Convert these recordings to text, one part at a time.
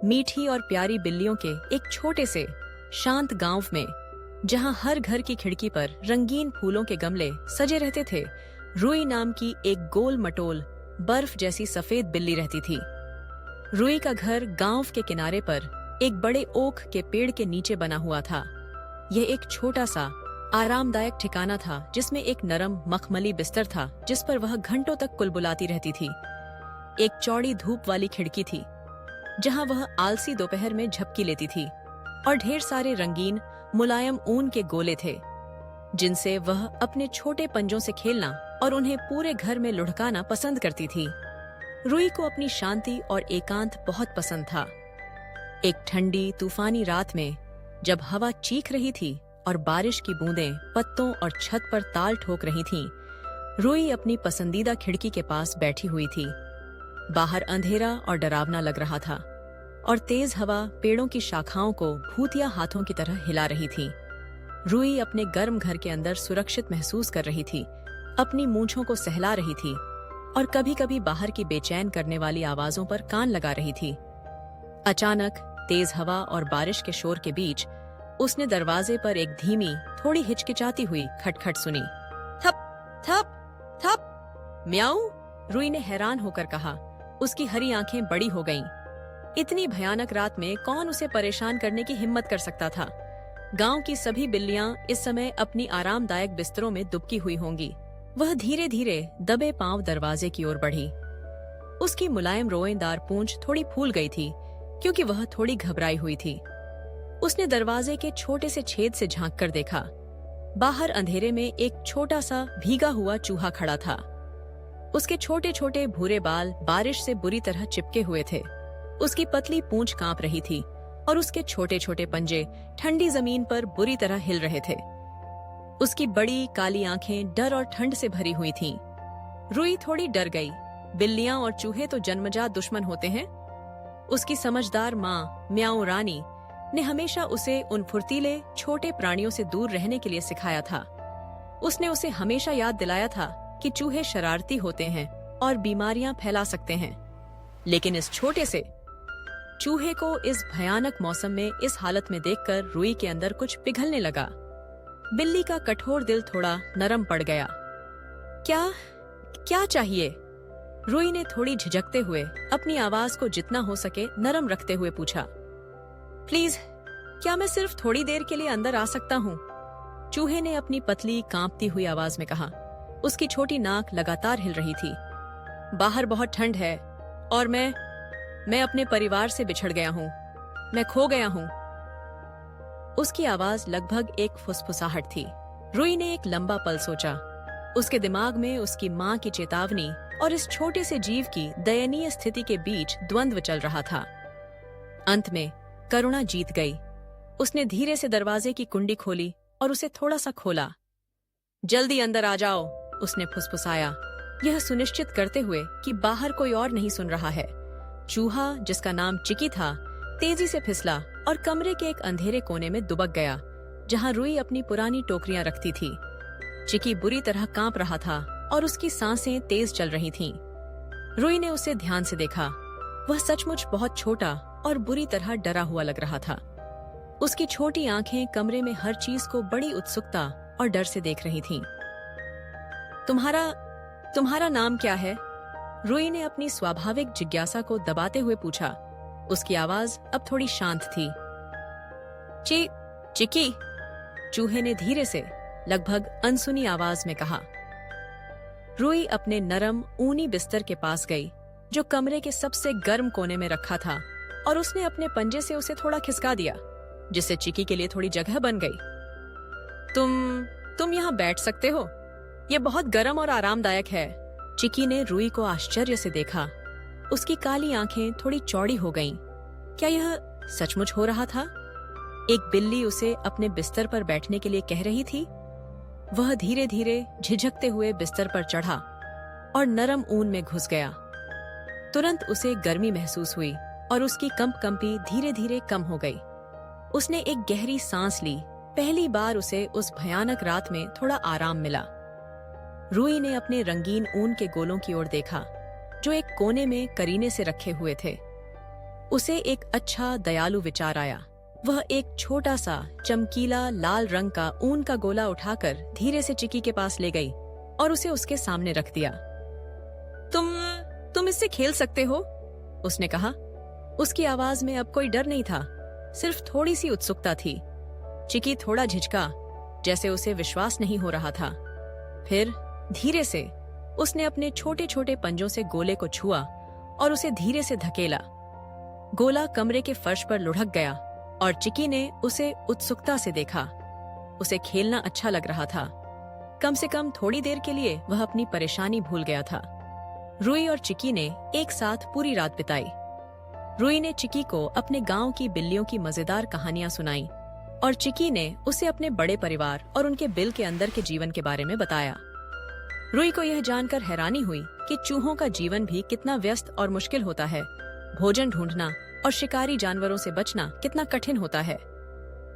मीठी और प्यारी बिल्लियों के एक छोटे से शांत गांव में, जहां हर घर की खिड़की पर रंगीन फूलों के गमले सजे रहते थे, रुई नाम की एक गोल मटोल बर्फ जैसी सफेद बिल्ली रहती थी। रुई का घर गांव के किनारे पर एक बड़े ओक के पेड़ के नीचे बना हुआ था। यह एक छोटा सा आरामदायक ठिकाना था जिसमें एक नरम मखमली बिस्तर था जिस पर वह घंटों तक कुलबुलाती रहती थी। एक चौड़ी धूप वाली खिड़की थी जहां वह आलसी दोपहर में झपकी लेती थी, और ढेर सारे रंगीन मुलायम ऊन के गोले थे जिनसे वह अपने छोटे पंजों से खेलना और उन्हें पूरे घर में लुढ़काना पसंद करती थी। रुई को अपनी शांति और एकांत बहुत पसंद था। एक ठंडी तूफानी रात में जब हवा चीख रही थी और बारिश की बूंदें पत्तों और छत पर ताल ठोक रही थीं, रुई अपनी पसंदीदा खिड़की के पास बैठी हुई थी। बाहर अंधेरा और डरावना लग रहा था और तेज हवा पेड़ों की शाखाओं को भूतिया हाथों की तरह हिला रही थी। रुई अपने गर्म घर के अंदर सुरक्षित महसूस कर रही थी, अपनी मूंछों को सहला रही थी और कभी-कभी बाहर की बेचैन करने वाली आवाजों पर कान लगा रही थी। अचानक तेज हवा और बारिश के शोर के बीच उसने दरवाजे पर एक धीमी, थोड़ी हिचकिचाती हुई खटखट सुनी। थप थप थप, म्याऊ, रुई ने हैरान होकर कहा। उसकी हरी आंखें बड़ी हो गईं। इतनी भयानक रात में कौन उसे परेशान करने की हिम्मत कर सकता था? गांव की सभी बिल्लियां इस समय अपनी आरामदायक बिस्तरों में दुबकी हुई होंगी। वह धीरे धीरे दबे पांव दरवाजे की ओर बढ़ी। उसकी मुलायम रोएदार पूंछ थोड़ी फूल गई थी क्योंकि वह थोड़ी घबराई हुई थी। उसने दरवाजे के छोटे से छेद से झांक कर देखा। बाहर अंधेरे में एक छोटा सा भीगा हुआ चूहा खड़ा था। उसके छोटे छोटे भूरे बाल बारिश से बुरी तरह चिपके हुए थे। उसकी पतली पूंछ कांप रही थी और उसके छोटे छोटे पंजे ठंडी जमीन पर बुरी तरह हिल रहे थे। उसकी बड़ी काली आंखें डर और ठंड से भरी हुई थीं। रुई थोड़ी डर गई। बिल्लियां और चूहे तो जन्मजात दुश्मन होते हैं। उसकी समझदार माँ म्याऊ रानी ने हमेशा उसे उन फुर्तीले छोटे प्राणियों से दूर रहने के लिए सिखाया था। उसने उसे हमेशा याद दिलाया था कि चूहे शरारती होते हैं और बीमारियां फैला सकते हैं। लेकिन इस छोटे से चूहे को इस भयानक मौसम में इस हालत में देखकर रुई के अंदर कुछ पिघलने लगा। बिल्ली का कठोर दिल थोड़ा नरम पड़ गया। क्या चाहिए? रुई ने थोड़ी झिझकते हुए अपनी आवाज को जितना हो सके नरम रखते हुए पूछा। प्लीज, क्या मैं सिर्फ थोड़ी देर के लिए अंदर आ सकता हूँ? चूहे ने अपनी पतली कांपती हुई आवाज में कहा। उसकी छोटी नाक लगातार हिल रही थी। बाहर बहुत ठंड है और मैं अपने परिवार से बिछड़ गया हूँ। मैं खो गया हूँ। उसकी आवाज लगभग एक फुसफुसाहट थी। रुई ने एक लंबा पल सोचा। उसके दिमाग में उसकी माँ की चेतावनी और इस छोटे से जीव की दयनीय स्थिति के बीच द्वंद्व चल रहा था। अंत में करुणा जीत गई। उसने धीरे से दरवाजे की कुंडी खोली और उसे थोड़ा सा खोला। जल्दी अंदर आ जाओ, उसने फुसफुसाया, यह सुनिश्चित करते हुए कि बाहर कोई और नहीं सुन रहा है। चूहा, जिसका नाम चिकी था, तेजी से फिसला और कमरे के एक अंधेरे कोने में दुबक गया जहां रुई अपनी पुरानी टोकरियां रखती थी। चिकी बुरी तरह कांप रहा था और उसकी सांसें तेज चल रही थीं। रुई ने उसे ध्यान से देखा। वह सचमुच बहुत छोटा और बुरी तरह डरा हुआ लग रहा था। उसकी छोटी आंखें कमरे में हर चीज को बड़ी उत्सुकता और डर से देख रही थीं। तुम्हारा नाम क्या है? रुई ने अपनी स्वाभाविक जिज्ञासा को दबाते हुए पूछा। उसकी आवाज अब थोड़ी शांत थी। चिकी, चूहे ने धीरे से लगभग अनसुनी आवाज में कहा। रुई अपने नरम ऊनी बिस्तर के पास गई जो कमरे के सबसे गर्म कोने में रखा था, और उसने अपने पंजे से उसे थोड़ा खिसका दिया जिससे चिकी के लिए थोड़ी जगह बन गई। तुम यहाँ बैठ सकते हो। ये बहुत गर्म और आरामदायक है। चिकी ने रुई को आश्चर्य से देखा। उसकी काली आंखें थोड़ी चौड़ी हो गईं। क्या यह सचमुच हो रहा था? एक बिल्ली उसे अपने बिस्तर पर बैठने के लिए कह रही थी। वह धीरे धीरे झिझकते हुए बिस्तर पर चढ़ा और नरम ऊन में घुस गया। तुरंत उसे गर्मी महसूस हुई और उसकी कंपकंपी धीरे धीरे कम हो गई। उसने एक गहरी सांस ली। पहली बार उसे उस भयानक रात में थोड़ा आराम मिला। रुई ने अपने रंगीन ऊन के गोलों की ओर देखा जो एक कोने में करीने से रखे हुए थे। उसे एक अच्छा दयालु विचार आया। वह एक छोटा सा चमकीला लाल रंग का ऊन का गोला उठाकर धीरे से चिकी के पास ले गई और उसे उसके सामने रख दिया। तुम इससे खेल सकते हो, उसने कहा। उसकी आवाज में अब कोई डर नहीं था, सिर्फ थोड़ी सी उत्सुकता थी। चिकी थोड़ा झिझका, जैसे उसे विश्वास नहीं हो रहा था। फिर धीरे से उसने अपने छोटे छोटे पंजों से गोले को छुआ और उसे धीरे से धकेला। गोला कमरे के फर्श पर लुढ़क गया और चिकी ने उसे उत्सुकता से देखा। उसे खेलना अच्छा लग रहा था। कम से कम थोड़ी देर के लिए वह अपनी परेशानी भूल गया था। रुई और चिकी ने एक साथ पूरी रात बिताई। रुई ने चिकी को अपने गांव की बिल्लियों की मजेदार कहानियां सुनाई और चिकी ने उसे अपने बड़े परिवार और उनके बिल के अंदर के जीवन के बारे में बताया। रुई को यह जानकर हैरानी हुई कि चूहों का जीवन भी कितना व्यस्त और मुश्किल होता है। भोजन ढूंढना और शिकारी जानवरों से बचना कितना कठिन होता है।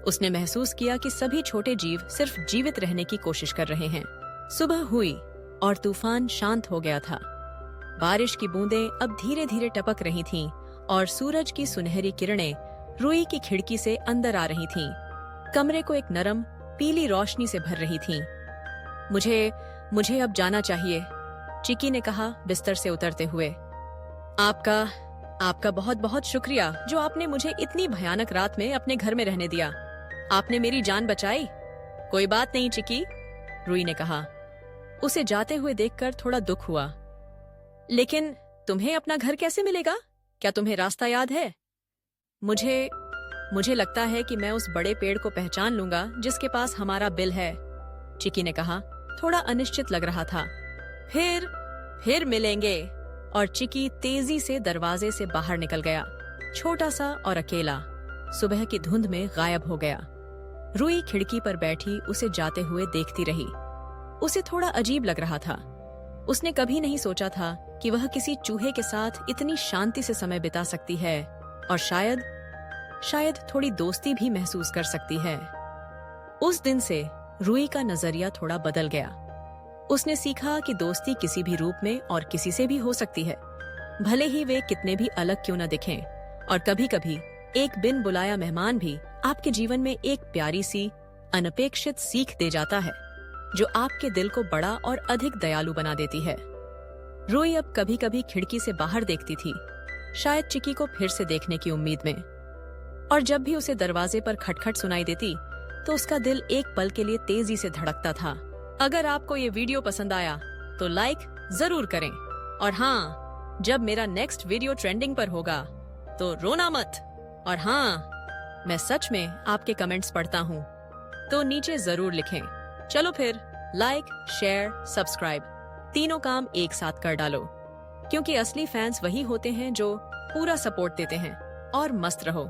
उसने महसूस किया कि सभी छोटे जीव सिर्फ जीवित रहने की कोशिश कर रहे हैं। सुबह हुई और तूफान शांत हो गया था। बारिश की बूंदें अब धीरे धीरे टपक रही थीं और सूरज की सुनहरी किरणें रुई की खिड़की से अंदर आ रही थीं। कमरे को एक नरम पीली रोशनी से भर रही थीं। मुझे अब जाना चाहिए, चिकी ने कहा बिस्तर से उतरते हुए। आपका बहुत बहुत शुक्रिया जो आपने मुझे इतनी भयानक रात में अपने घर में रहने दिया। आपने मेरी जान बचाई। कोई बात नहीं चिकी, रुई ने कहा। उसे जाते हुए देखकर थोड़ा दुख हुआ। लेकिन तुम्हें अपना घर कैसे मिलेगा? क्या तुम्हें रास्ता याद है? मुझे लगता है कि मैं उस बड़े पेड़ को पहचान लूंगा जिसके पास हमारा बिल है, चिकी ने कहा। थोड़ा अनिश्चित लग रहा था। फिर मिलेंगे। और चिकी तेजी से दरवाजे से बाहर निकल गया, छोटा सा और अकेला, सुबह की धुंध में गायब हो गया। रुई खिड़की पर बैठी उसे जाते हुए देखती रही। उसे थोड़ा अजीब लग रहा था। उसने कभी नहीं सोचा था कि वह किसी चूहे के साथ इतनी शांति से समय बिता सकती है और शायद थोड़ी दोस्ती भी महसूस कर सकती है। उस दिन से रुई का नजरिया थोड़ा बदल गया। उसने सीखा कि दोस्ती किसी भी रूप में और किसी से भी हो सकती है, भले ही वे कितने भी अलग क्यों न दिखें। और कभी कभी एक बिन बुलाया मेहमान भी आपके जीवन में एक प्यारी सी अनपेक्षित सीख दे जाता है जो आपके दिल को बड़ा और अधिक दयालु बना देती है। रुई अब कभी कभी खिड़की से बाहर देखती थी, शायद चिकी को फिर से देखने की उम्मीद में। और जब भी उसे दरवाजे पर खटखट सुनाई देती तो उसका दिल एक पल के लिए तेजी से धड़कता था। अगर आपको ये वीडियो पसंद आया तो लाइक जरूर करें। और हाँ, जब मेरा नेक्स्ट वीडियो ट्रेंडिंग पर होगा तो रोना मत। और हाँ, मैं सच में आपके कमेंट्स पढ़ता हूँ, तो नीचे जरूर लिखें। चलो फिर लाइक, शेयर, सब्सक्राइब तीनों काम एक साथ कर डालो, क्योंकि असली फैंस वही होते हैं जो पूरा सपोर्ट देते हैं। और मस्त रहो।